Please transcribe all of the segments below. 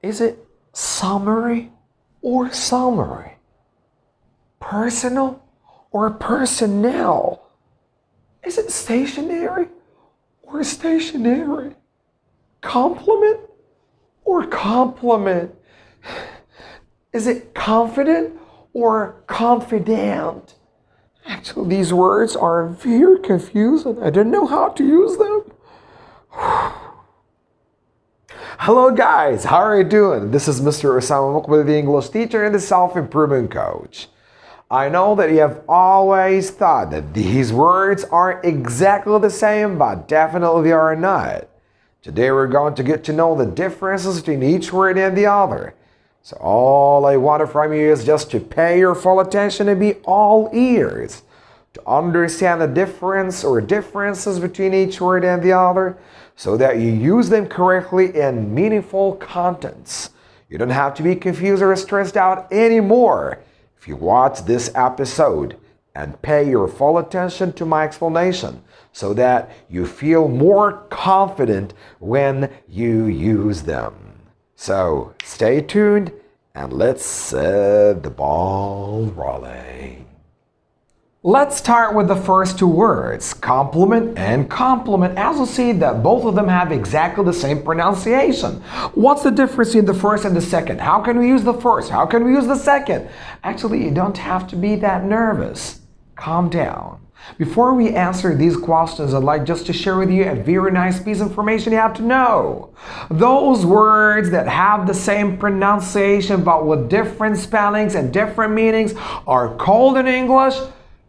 Is it summary or summary? Personal or personnel? Is it stationary or stationary? Complement or complement? Is it confident or confident? Actually, these words are very confusing. I don't know how to use them. Hello guys, how are you doing? This is Mr. Osama Muqbil, the English teacher and the self-improvement coach. I know that you have always thought that these words are exactly the same, but definitely they are not. Today we're going to get to know the differences between each word and the other. So all I want from you is just to pay your full attention and be all ears to understand the difference or differences between each word and the other, so that you use them correctly in meaningful contents. You don't have to be confused or stressed out anymore if you watch this episode and pay your full attention to my explanation, so that you feel more confident when you use them. So stay tuned and let's set the ball rolling. Let's start with the first two words, complement and complement. As you see that both of them have exactly the same pronunciation. What's the difference in the first and the second? How can we use the first? How can we use the second? Actually, you don't have to be that nervous. Calm down. Before we answer these questions, I'd like just to share with you a very nice piece of information you have to know. Those words that have the same pronunciation but with different spellings and different meanings are called in English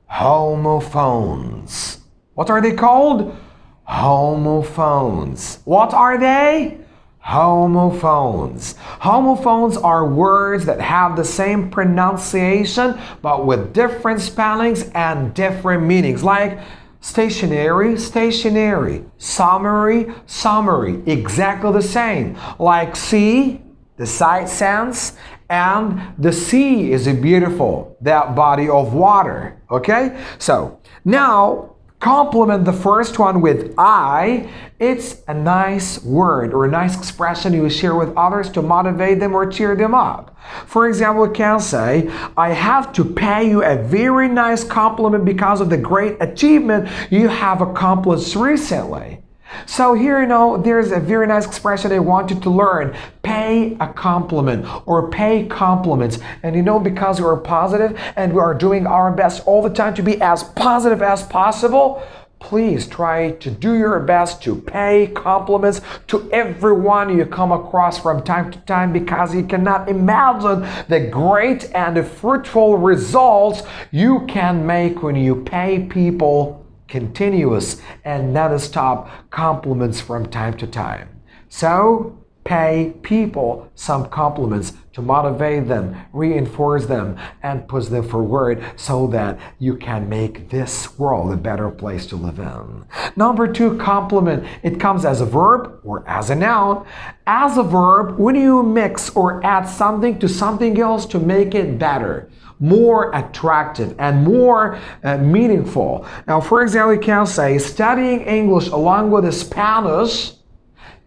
homophones. What are they called? Homophones. What are they? Homophones. Homophones are words that have the same pronunciation but with different spellings and different meanings, like stationary, stationary, summary, summary, exactly the same. Like see, the sight sense, and the sea is beautiful, that body of water. Okay? So now complement the first one with I. It's a nice word or a nice expression you share with others to motivate them or cheer them up. For example, you can say, I have to pay you a very nice compliment because of the great achievement you have accomplished recently. So here, there's a very nice expression I want you to learn. Pay a compliment or pay compliments. And because we are positive and we are doing our best all the time to be as positive as possible, please try to do your best to pay compliments to everyone you come across from time to time, because you cannot imagine the great and the fruitful results you can make when you pay people continuous and non-stop compliments from time to time. So pay people some compliments to motivate them, reinforce them, and push them forward so that you can make this world a better place to live in. Number two, compliment. It comes as a verb or as a noun. As a verb, when you mix or add something to something else to make it better, more attractive, and more meaningful. Now, for example, you can say studying English along with Spanish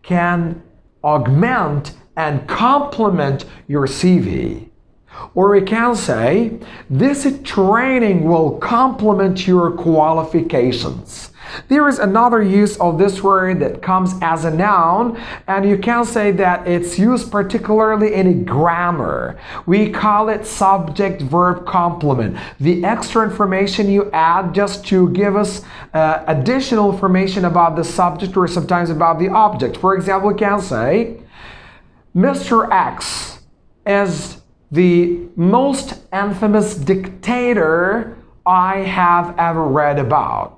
can augment and complement your CV. Or we can say this training will complement your qualifications. There is another use of this word that comes as a noun, and you can say that it's used particularly in grammar. We call it subject-verb complement. The extra information you add just to give us additional information about the subject or sometimes about the object. For example, you can say, Mr. X is the most infamous dictator I have ever read about.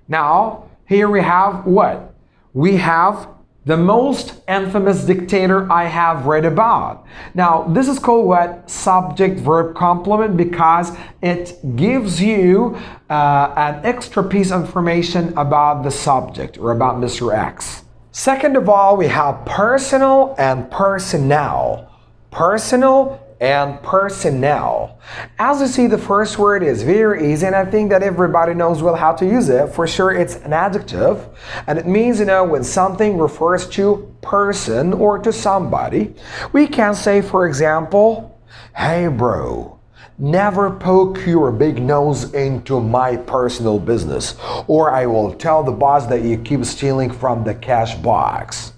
Now, here we have what? We have the most infamous dictator I have read about. Now, this is called what? Subject-verb complement, because it gives you an extra piece of information about the subject or about Mr. X. Second of all, we have personal and personnel. Personal and personnel. As you see, the first word is very easy, and I think that everybody knows well how to use it. For sure, it's an adjective, and it means, when something refers to person or to somebody. We can say, for example, hey bro, never poke your big nose into my personal business, or I will tell the boss that you keep stealing from the cash box.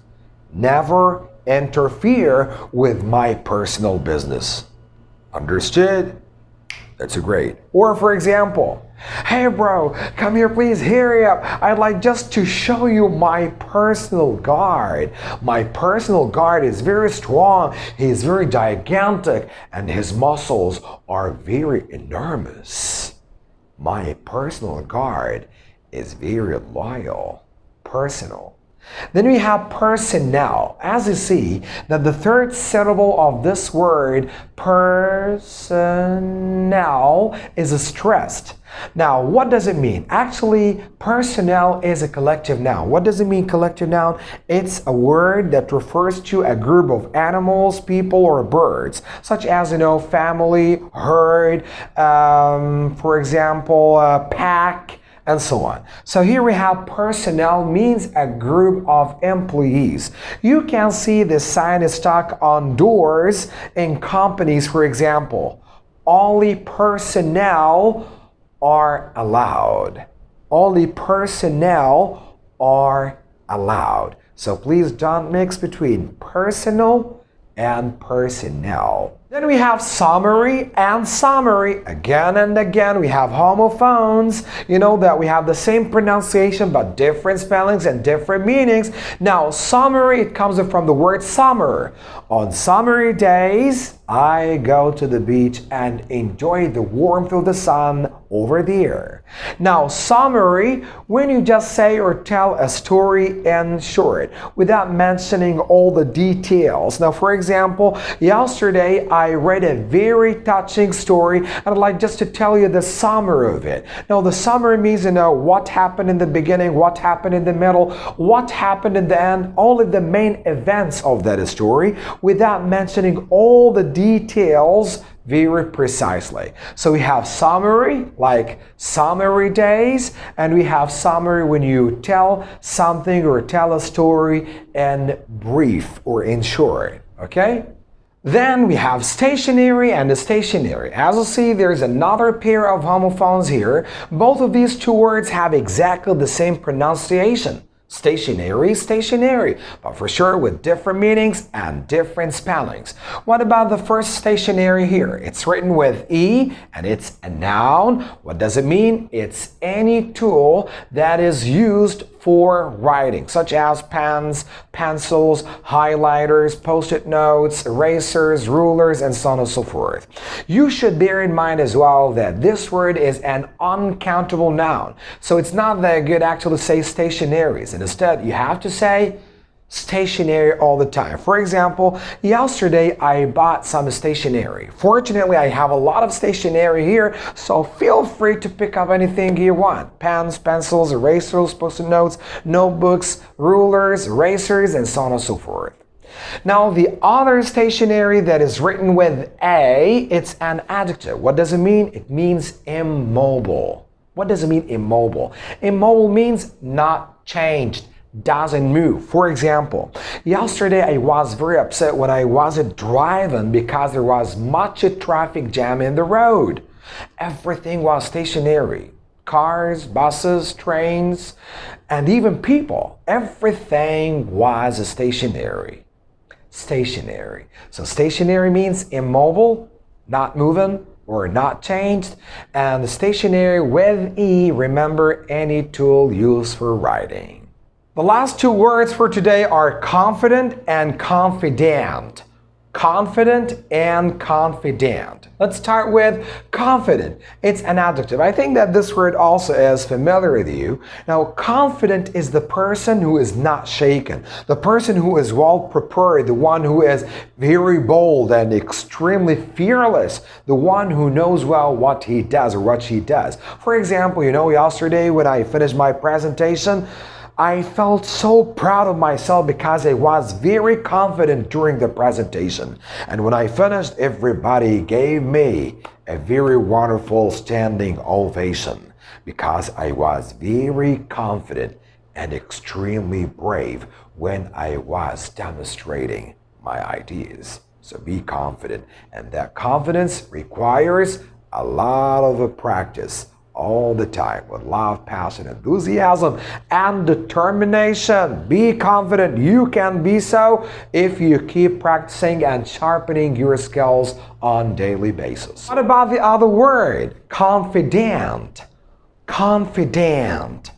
Never interfere with my personal business. Understood? That's great. Or for example, hey bro, come here please, hurry up. I'd like just to show you my personal guard. My personal guard is very strong, he's very gigantic, and his muscles are very enormous. My personal guard is very loyal. Personal. Then we have personnel. As you see, that the third syllable of this word, personnel, is stressed. Now, what does it mean? Actually, personnel is a collective noun. What does it mean, collective noun? It's a word that refers to a group of animals, people, or birds, such as, family, herd, for example, pack, and so on. So here we have personnel means a group of employees. You can see the sign is stuck on doors in companies, for example. Only personnel are allowed. Only personnel are allowed. So please don't mix between personal and personnel. Then we have summary and summary. Again and again, we have homophones. You know that we have the same pronunciation but different spellings and different meanings. Now, summary, it comes from the word summer. On summery days, I go to the beach and enjoy the warmth of the sun over there. Now, summary, when you just say or tell a story in short, without mentioning all the details. Now, for example, yesterday I read a very touching story, and I'd like just to tell you the summary of it. Now, the summary means, what happened in the beginning, what happened in the middle, what happened in the end, only the main events of that story, without mentioning all the details very precisely. So we have summary, like summary days, and we have summary when you tell something or tell a story in brief or in short, okay? Then we have stationary and stationary. As you see, there's another pair of homophones here. Both of these two words have exactly the same pronunciation. Stationary, stationary, but for sure with different meanings and different spellings. What about the first stationary here? It's written with E and it's a noun. What does it mean? It's any tool that is used for writing, such as pens, pencils, highlighters, post-it notes, erasers, rulers, and so on and so forth. You should bear in mind as well that this word is an uncountable noun. So it's not that good actually to say stationaries. And instead, you have to say stationary all the time. For example, yesterday I bought some stationery. Fortunately, I have a lot of stationery here, so feel free to pick up anything you want. Pens, pencils, erasers, post-it notes, notebooks, rulers, erasers, and so on and so forth. Now, the other stationery that is written with A, it's an adjective. What does it mean? It means immobile. What does it mean, immobile? Immobile means not changed, doesn't move. For example, yesterday I was very upset when I wasn't driving because there was much traffic jam in the road. Everything was stationary. Cars, buses, trains, and even people. Everything was stationary. Stationary. So stationary means immobile, not moving, or not changed. And stationary with E, remember, any tool used for writing. The last two words for today are confident and confident. Confident and confident. Let's start with confident. It's an adjective. I think that this word also is familiar with you. Now, confident is the person who is not shaken, the person who is well prepared, the one who is very bold and extremely fearless, the one who knows well what he does or what she does. For example, yesterday when I finished my presentation, I felt so proud of myself because I was very confident during the presentation. And when I finished, everybody gave me a very wonderful standing ovation because I was very confident and extremely brave when I was demonstrating my ideas. So be confident, and that confidence requires a lot of practice all the time with love, passion, enthusiasm, and determination. Be confident. You can be so if you keep practicing and sharpening your skills on daily basis. What about the other word? Confident. Confident.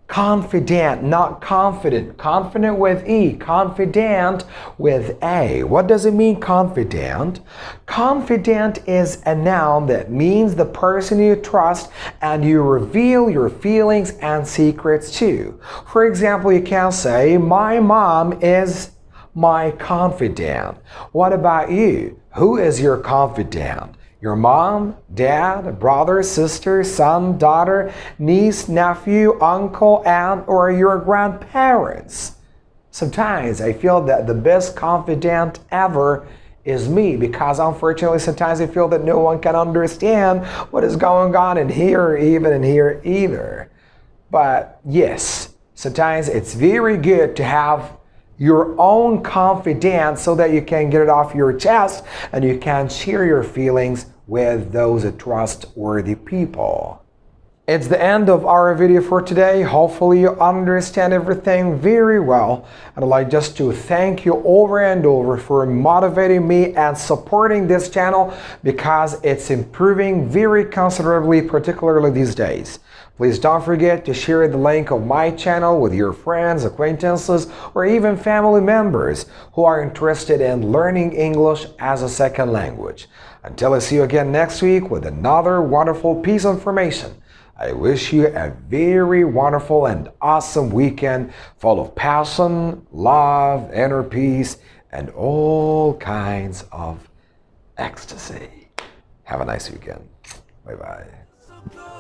Confident, not confident. Confident with E, confident with A. What does it mean, confident? Confident is a noun that means the person you trust and you reveal your feelings and secrets to. For example, you can say, my mom is my confidant. What about you? Who is your confidant? Your mom, dad, brother, sister, son, daughter, niece, nephew, uncle, aunt, or your grandparents. Sometimes I feel that the best confidant ever is me because unfortunately sometimes I feel that no one can understand what is going on in here, even in here either. But yes, sometimes it's very good to have your own confidence so that you can get it off your chest and you can share your feelings with those trustworthy people. It's the end of our video for today. Hopefully you understand everything very well. And I'd like just to thank you over and over for motivating me and supporting this channel because it's improving very considerably, particularly these days. Please don't forget to share the link of my channel with your friends, acquaintances, or even family members who are interested in learning English as a second language. Until I see you again next week with another wonderful piece of information, I wish you a very wonderful and awesome weekend full of passion, love, inner peace, and all kinds of ecstasy. Have a nice weekend. Bye-bye.